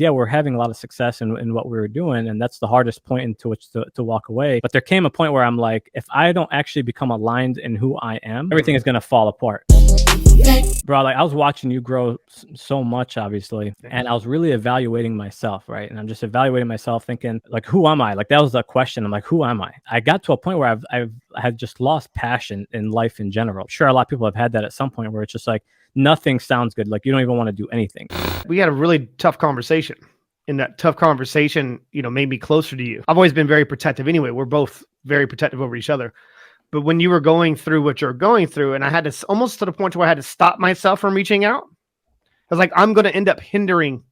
yeah, we're having a lot of success in what we were doing, and that's the hardest point into which to walk away. But there came a point where I'm like, if I don't actually become aligned in who I am, everything is going to fall apart. Bro, like I was watching you grow so much, obviously, and I was really evaluating myself, right? And I'm just evaluating myself, thinking, like, who am I? Like, that was the question. I'm like, who am I? I got to a point where I had just lost passion in life in general. I'm sure a lot of people have had that at some point, where it's just like nothing sounds good. Like you don't even want to do anything. We had a really tough conversation, and that tough conversation, you know, made me closer to you. I've always been very protective anyway. We're both very protective over each other. But when you were going through what you're going through, and I had to almost to the point where I had to stop myself from reaching out, I was like, I'm going to end up hindering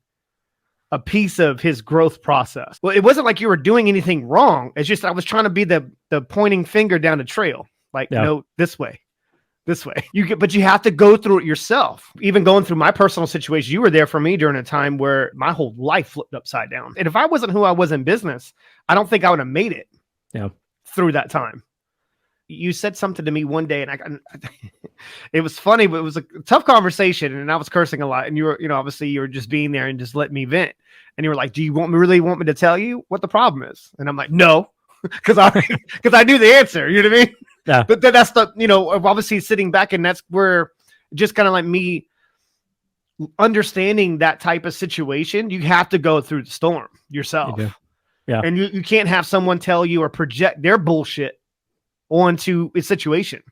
a piece of his growth process. Well, it wasn't like you were doing anything wrong. It's just I was trying to be the pointing finger down the trail, like, no, this way. But you have to go through it yourself. Even going through my personal situation, you were there for me during a time where my whole life flipped upside down. And if I wasn't who I was in business, I don't think I would have made it through that time. You said something to me one day, and it was funny, but it was a tough conversation, and I was cursing a lot. And you were, you know, obviously you were just being there and just letting me vent. And you were like, "Do you really want me to tell you what the problem is?" And I'm like, "No," because I knew the answer. You know what I mean? Yeah. But that's the, you know, obviously sitting back, and that's where just kind of like me understanding that type of situation. You have to go through the storm yourself. Yeah, and you can't have someone tell you or project their bullshit onto a situation.